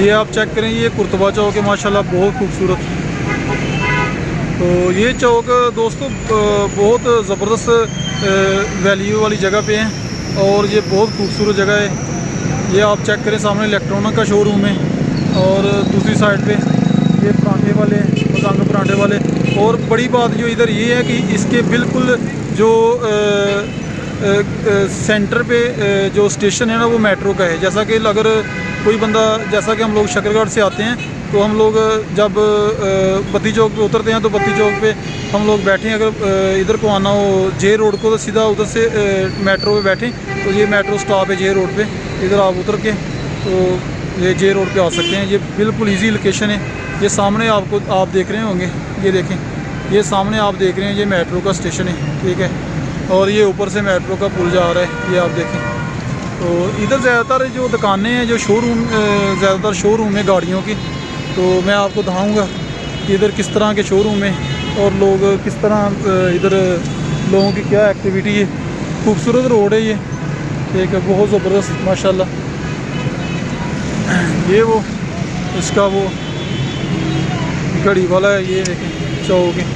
ये आप चेक करें, ये कुर्तबा चौक है माशाल्लाह, बहुत खूबसूरत। तो ये चौक दोस्तों बहुत ज़बरदस्त वैल्यू वाली जगह पे है और ये बहुत खूबसूरत जगह है। ये आप चेक करें, सामने इलेक्ट्रॉनिक का शोरूम है और दूसरी साइड पे ये पराठे वाले, मजांग पराठे वाले। और बड़ी बात जो इधर ये है कि इसके बिल्कुल जो सेंटर पे जो स्टेशन है ना वो मेट्रो का है। जैसा कि अगर कोई बंदा, जैसा कि हम लोग शकरगढ़ से आते हैं तो हम लोग जब बत्ती चौक पे उतरते हैं तो बत्ती चौक पे हम लोग बैठें, अगर इधर को आना हो जे रोड को तो सीधा उधर से मेट्रो पे बैठें तो ये मेट्रो स्टॉप है जे रोड पे, इधर आप उतर के तो ये जे रोड पे आ सकते हैं। ये बिल्कुल इजी लोकेशन है। ये सामने आप देख रहे होंगे, ये देखें, ये सामने आप देख रहे हैं, ये मेट्रो का स्टेशन है, ठीक है। और ये ऊपर से मेट्रो का पुल जा रहा है, ये आप देखें। तो इधर ज़्यादातर जो दुकानें हैं, जो शोरूम, ज़्यादातर शोरूम है गाड़ियों की। तो मैं आपको दिखाऊंगा कि इधर किस तरह के शोरूम है और लोग किस तरह इधर लोगों की क्या एक्टिविटी है। खूबसूरत रोड है ये, ठीक है, बहुत ज़बरदस्त माशाल्लाह। ये वो इसका वो घड़ी वाला है, ये देखें चौक है।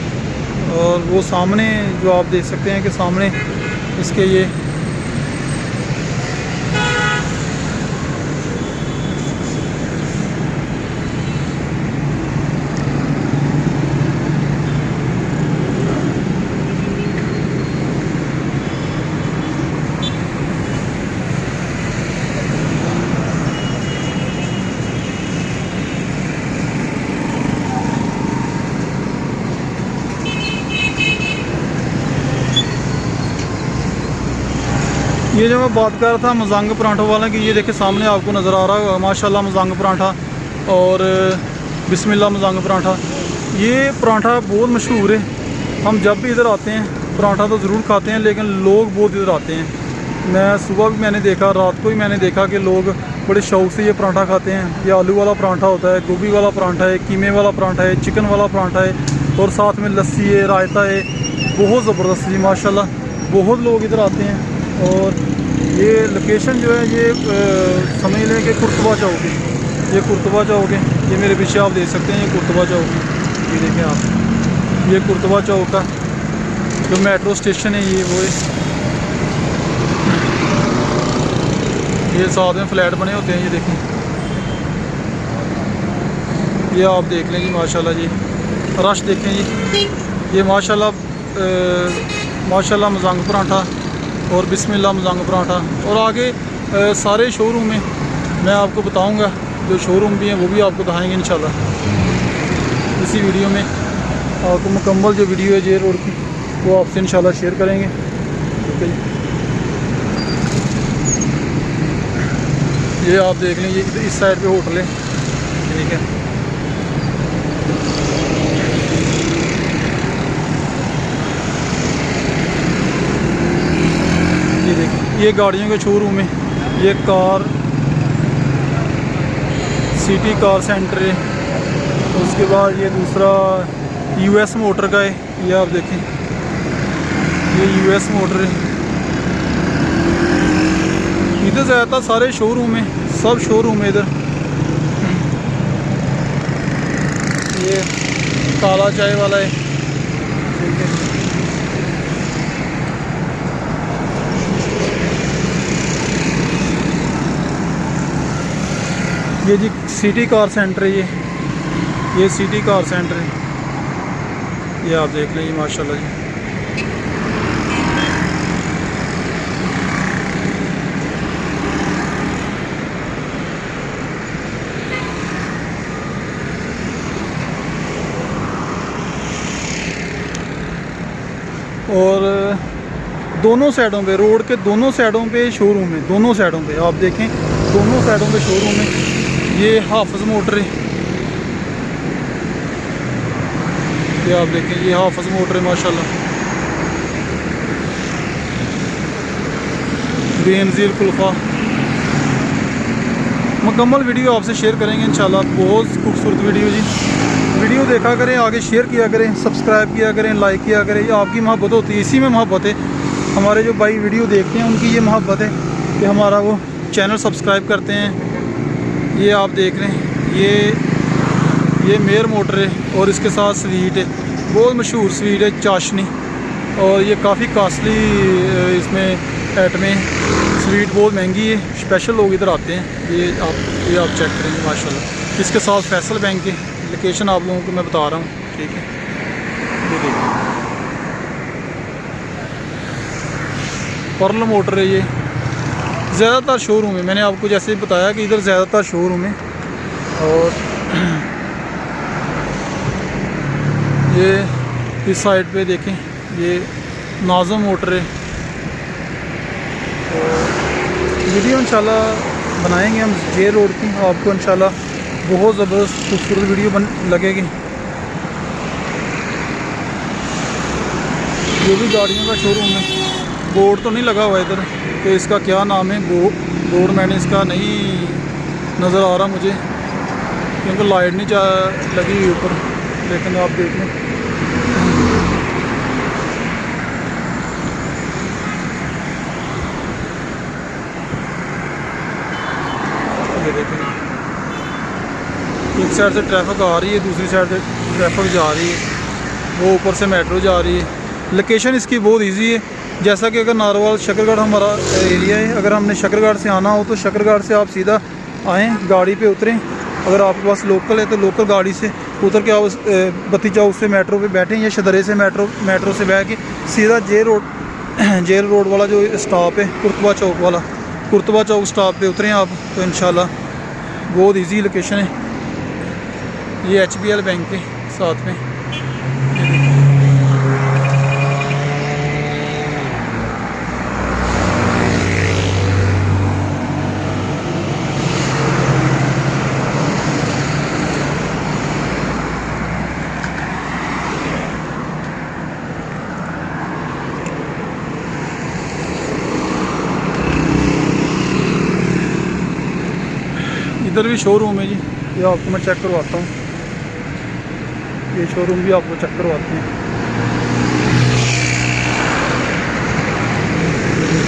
और वो सामने जो आप देख सकते हैं कि सामने इसके ये ये जो मैं बात कर रहा था मजांग पराठों वाला की, ये देखिए सामने आपको नज़र आ रहा है माशाल्लाह मजांग पराठा और बिस्मिल्लाह मजांग पराठा। ये पराठा बहुत मशहूर है। हम जब भी इधर आते हैं पराठा तो ज़रूर खाते हैं, लेकिन लोग बहुत इधर आते हैं। मैं सुबह भी मैंने देखा, रात को भी मैंने देखा कि लोग बड़े शौक़ से ये पराठा खाते हैं। ये आलू वाला पराठा होता है, गोभी वाला पराठा है, कीमे वाला पराठा है, चिकन वाला पराठा है और साथ में लस्सी है, रायता है। बहुत ज़बरदस्त जी माशाल्लाह, बहुत लोग इधर आते हैं। और ये लोकेशन जो है ये समझ लें कि कुर्तबा चौक है। ये कुर्तबा चौक है, ये मेरे पीछे आप देख सकते हैं, ये कुर्तबा चौक है। ये देखें आप, ये कुर्तबा चौक का जो मेट्रो स्टेशन है ये वो है। ये साथ में फ्लैट बने होते हैं, ये देखें, ये आप देख लें जी माशाल्लाह जी। रश देखें जी, ये माशाल्लाह मजांग पराठा और बिस्मिल्लाह मजांग पराठा। और आगे सारे शोरूम में मैं आपको बताऊंगा, जो शोरूम भी हैं वो भी आपको दिखाएंगे इंशाल्लाह इसी वीडियो में। आपको मुकम्मल जो वीडियो है जे रोड की वो आपसे इंशाल्लाह शेयर करेंगे, ठीक है। ये आप देख लें, ये इस साइड पे होटल है, ठीक है। ये देखिए, ये गाड़ियों के शोरूम है। ये कार सिटी कार सेंटर है। उसके बाद ये दूसरा यूएस मोटर का है, ये आप देखें, ये यूएस मोटर है। इधर ज़्यादातर सारे शोरूम है, सब शोरूम है इधर। ये काला चाय वाला है, ठीक है। ये जी सिटी कार सेंटर है, ये सिटी कार सेंटर है, ये आप देख लें माशाल्लाह जी। और दोनों साइडों पे, रोड के दोनों साइडों पे शोरूम है, दोनों साइडों पे आप देखें, दोनों साइडों पे शोरूम है। ये हाफिज़ मोटर है, ये आप देखें, ये हाफिज़ मोटर है माशाल्लाह। बेनज़ीर कुल्फ़ा, मुकम्मल वीडियो आपसे शेयर करेंगे इंशाल्लाह। बहुत खूबसूरत वीडियो जी। वीडियो देखा करें, आगे शेयर किया करें, सब्सक्राइब किया करें, लाइक किया करें। ये आपकी मोहब्बत होती है, इसी में मोहब्बत है। हमारे जो भाई वीडियो देखते हैं उनकी ये मोहब्बत है कि हमारा वो चैनल सब्सक्राइब करते हैं। ये आप देख रहे हैं, ये मेयर मोटर है और इसके साथ स्वीट है, बहुत मशहूर स्वीट है चाशनी, और ये काफ़ी कास्टली इसमें आइटमें, स्वीट बहुत महंगी है, स्पेशल लोग इधर आते हैं। ये आप चेक करेंगे माशाल्लाह। इसके साथ फैसल बैंक है, लोकेशन आप लोगों को मैं बता रहा हूँ, ठीक है। ये देखिए पर्ल मोटर है, ये ज़्यादातर शोरूम है, मैंने आपको जैसे बताया कि इधर ज़्यादातर शोरूम है। और ये इस साइड पे देखें, ये नाज़म मोटर है। तो वीडियो इंशाल्लाह बनाएंगे हम जे रोड की, आपको इंशाल्लाह बहुत ज़बरदस्त खूबसूरत वीडियो लगेगी। ये भी गाड़ियों का शोरूम है, बोर्ड तो नहीं लगा हुआ इधर कि इसका क्या नाम है, बोर्ड मैंने इसका नहीं नज़र आ रहा मुझे, क्योंकि लाइट नहीं लगी हुई ऊपर, लेकिन आप देख लें। ये देखें, एक साइड से ट्रैफिक आ रही है, दूसरी साइड से ट्रैफिक जा रही है, वो ऊपर से मेट्रो जा रही है। लोकेशन इसकी बहुत इजी है, जैसा कि अगर नारोवाल शकरगढ़ हमारा एरिया है, अगर हमने शकरगढ़ से आना हो तो शकरगढ़ से आप सीधा आएँ, गाड़ी पे उतरें। अगर आपके पास लोकल है तो लोकल गाड़ी से उतर के आप बत्ती चौक से मेट्रो पे बैठें, या शदरे से मेट्रो से बैठ के सीधा जेल रोड वाला जो स्टॉप है, कुर्तबा चौक वाला, कुर्तबा चौक स्टॉप पे उतरें आप, तो इंशाल्लाह बहुत इजी लोकेशन है। ये HBL बैंक के साथ में। इधर भी शोरूम है जी, ये आपको मैं चेक करवाता हूँ, ये शोरूम भी आपको चेक करवाते हैं।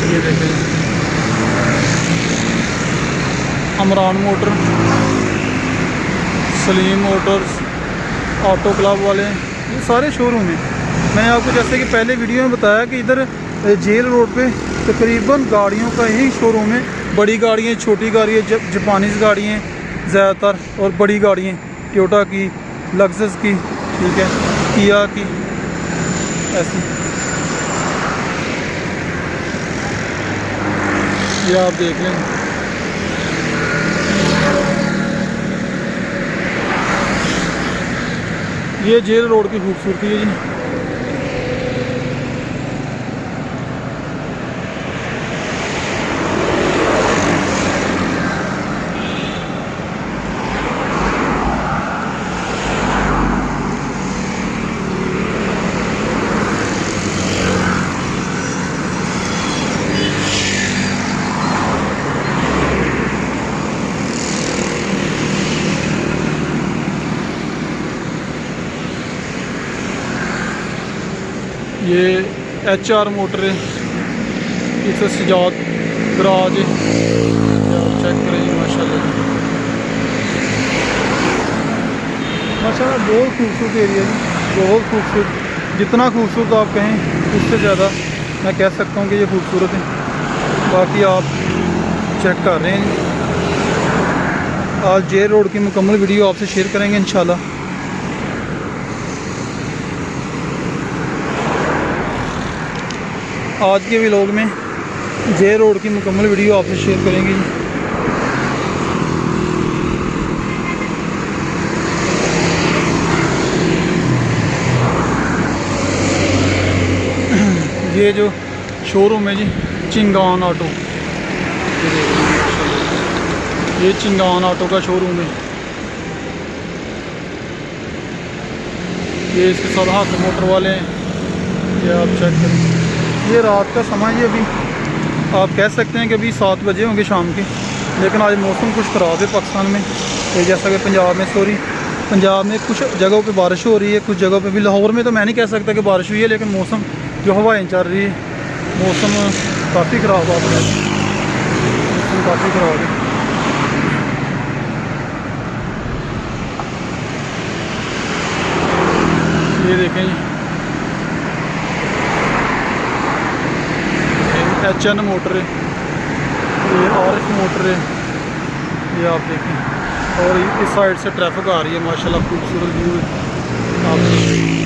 ये देखें, Amran motor, Salim Motors, auto club वाले, ये सारे शोरूम हैं। मैंने आपको जैसे कि पहले वीडियो में बताया कि इधर जेल रोड पे तकरीबन गाड़ियों का ही शोरूम है, बड़ी गाड़ियाँ, छोटी गाड़ियाँ, जापानीज़ गाड़ियाँ ज़्यादातर, और बड़ी गाड़ियाँ टोयोटा की, लग्जस की, ठीक है, किया की, ऐसी। ये आप देख लें, ये जेल रोड की खूबसूरती है जी। ये HR मोटर है, इसे सजाद गराज है, चेक करें माशाल्लाह। बहुत खूबसूरत एरिया है, बहुत खूबसूरत, जितना खूबसूरत आप कहें उससे ज़्यादा मैं कह सकता हूँ कि ये खूबसूरत है। बाकी आप चेक कर रहे हैं, आज जे रोड की मुकम्मल वीडियो आपसे शेयर करेंगे इंशाल्लाह। आज के व्लॉग में जे रोड की मुकम्मल वीडियो आपसे शेयर करेंगे। ये जो शोरूम है जी, चिंगान ऑटो, ये चिंगान ऑटो का शोरूम है। ये इसके साथ हाथ मोटर वाले हैं, ये आप चेक करें। ये रात का समय है, अभी आप कह सकते हैं कि अभी 7 बजे होंगे शाम के, लेकिन आज मौसम कुछ ख़राब है पाकिस्तान में। तो जैसा कि पंजाब में कुछ जगहों पे बारिश हो रही है, कुछ जगहों पे भी। लाहौर में तो मैं नहीं कह सकता कि बारिश हुई है, लेकिन मौसम जो हवाएं चल रही है, मौसम काफ़ी ख़राब आ गया है, मौसम काफ़ी ख़राब है। देखें जी, HN मोटर है, ये RF मोटर है, ये आप देखें। और इस साइड से ट्रैफिक आ रही है माशाल्लाह, खूबसूरत व्यू है आप देखें।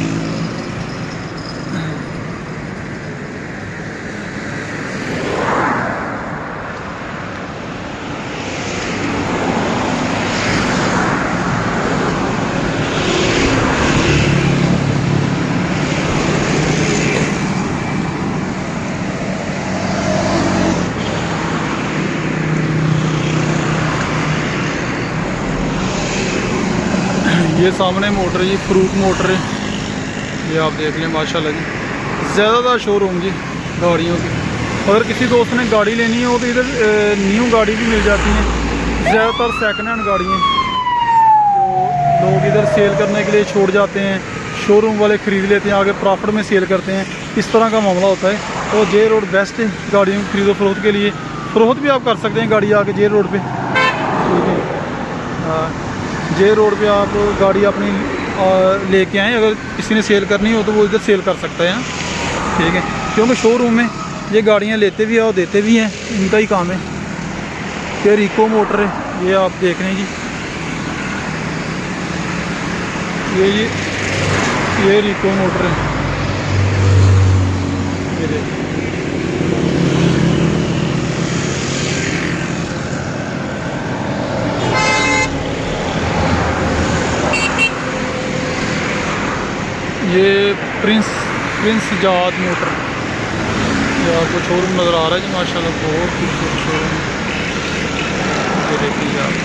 ये सामने मोटर है जी, फ्रूट मोटर है, ये आप देख लें माशाल्लाह जी। ज़्यादातर शोरूम जी गाड़ियों की, अगर किसी दोस्त ने गाड़ी लेनी हो तो इधर न्यू गाड़ी भी मिल जाती हैं। ज़्यादातर सेकंड हैंड गाड़ी हैं जो लोग इधर सेल करने के लिए छोड़ जाते हैं, शोरूम वाले ख़रीद लेते हैं, आगे प्रॉफिट में सेल करते हैं, इस तरह का मामला होता है। तो जे रोड बेस्ट है गाड़ियों की खरीदो फरोख्त के लिए। फरोख्त भी आप कर सकते हैं गाड़ी आके जे रोड पर, ठीक है। जे रोड पे आप गाड़ी अपनी लेके आएँ, अगर किसी ने सेल करनी हो तो वो इधर सेल कर सकता है, ठीक है। क्योंकि शोरूम में ये गाड़ियाँ लेते भी हैं और देते भी हैं, इनका ही काम है। फिर इको मोटर है, ये आप देख रहे हैं जी, ये इको मोटर है, ये देखिए। ये प्रिंस जाद मोटर, ये आपको शोरूम नज़र आ रहा है जी माशाल्लाह, बहुत खूबसूरत शोरूम, ये देखिए आप।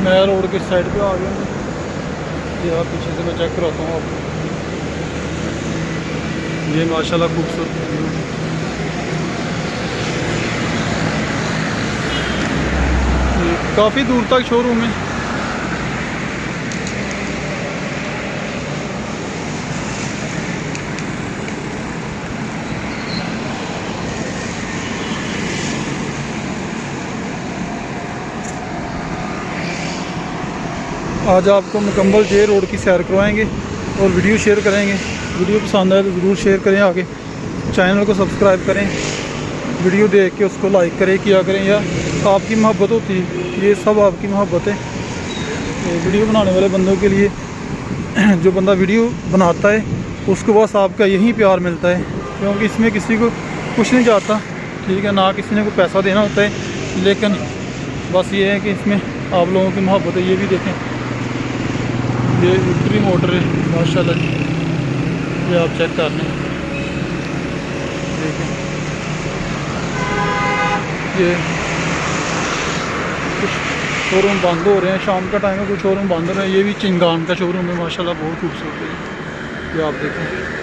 नया रोड के साइड पे आ गया, ये आप पीछे से मैं चेक कराता हूँ आपको। ये माशाल्लाह खूबसूरत व्यू है, काफ़ी दूर तक शोरूम है। आज आपको मुकम्मल जे रोड की सैर करवाएंगे और वीडियो शेयर करेंगे। वीडियो पसंद आए तो ज़रूर शेयर करें, आगे चैनल को सब्सक्राइब करें, वीडियो देख के उसको लाइक करें, किया करें, या आपकी मोहब्बत होती है, ये सब आपकी मोहब्बत है। तो वीडियो बनाने वाले बंदों के लिए, जो बंदा वीडियो बनाता है उसको बस आपका यही प्यार मिलता है, क्योंकि इसमें किसी को कुछ नहीं जाता, ठीक है ना, किसी ने को पैसा देना होता है, लेकिन बस ये है कि इसमें आप लोगों की मोहब्बत है। ये भी देखें, ये विक्ट्री मोटर है माशाल्लाह जी, ये आप चेक कर लें, देखें। ये कुछ शोरूम बंद हो रहे हैं, शाम का टाइम है, कुछ शोरूम बंद हो रहे हैं। ये भी चिंगान का शोरूम है माशाल्लाह, बहुत खूबसूरत है, ये आप देखें।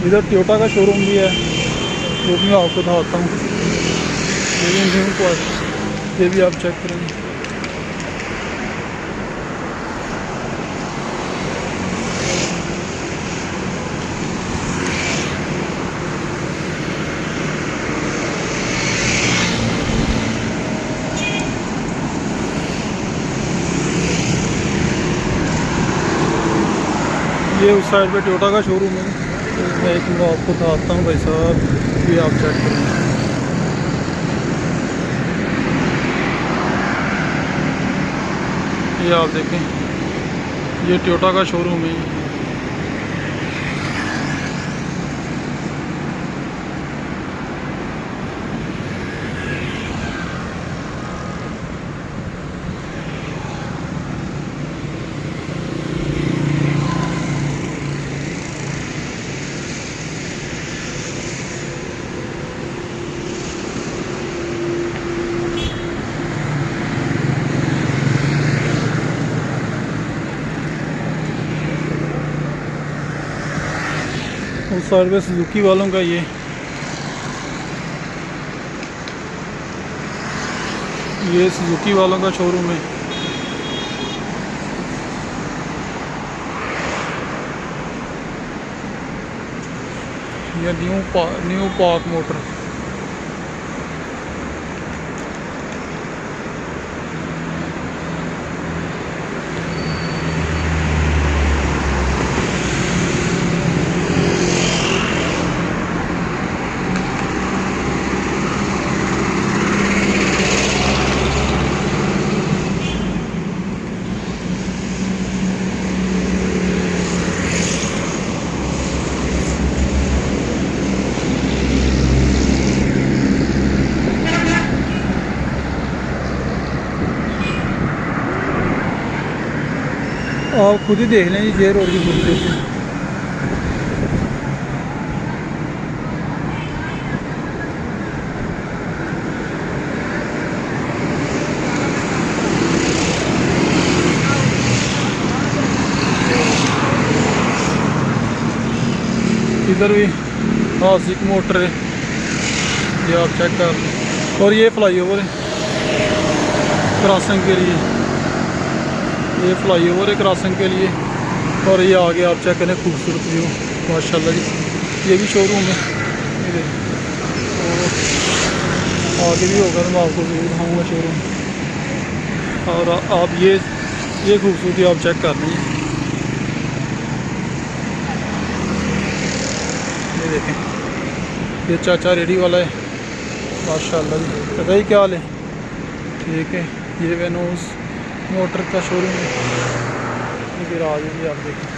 इधर टोयोटा का शोरूम भी है, वो भी मैं आपको दिखाता हूँ। ये भी न्यू क्वालिटी, ये भी आप चेक करेंगे। ये उस साइड पे टोयोटा का शोरूम है, तो मैं एक मिनट आपको दिखाता हूँ भाई साहब, ये आप चेक करें। ये आप देखें, ये टोयोटा का शोरूम है। उस साइड पे सुजुकी वालों का ये सुजुकी वालों का शोरूम है। ये न्यू पार्क मोटर। आप खुद ही देख लें जी, रोड की खूबसूरती। इधर भी हासिक मोटर है, ये आप चेक कर लें। और ये फ्लाई ओवर है क्रॉसिंग के लिए, ये फ्लाई ओवर है क्रॉसिंग के लिए। और ये आगे आप चेक करें, खूबसूरत व्यू माशाल्लाह जी। ये भी शोरूम है, ये देखिए। और आगे भी होगा तो मैं आपको जरूर दिखाऊँगा शोरूम। और आप ये खूबसूरती आप चेक कर लीजिए, ये देखें। ये चाचा रेडी वाला है माशाल्लाह जी। पता ही क्या हाल है, ठीक है। ये वेनोस मोटर का शोरूम है, ये गैराज है जी, आप देखें।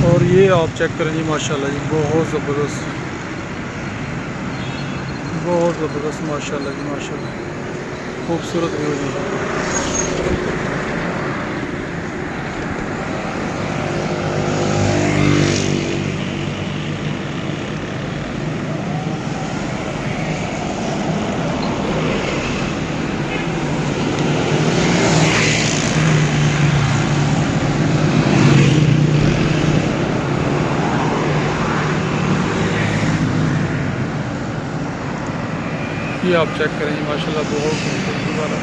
और ये आप चेक करें जी माशाल्लाह जी, बहुत ज़बरदस्त माशाल्लाह जी, माशाल्लाह खूबसूरत व्यू जी। ये आप चेक करें माशाल्लाह, बहुत खूबसूरत वाला।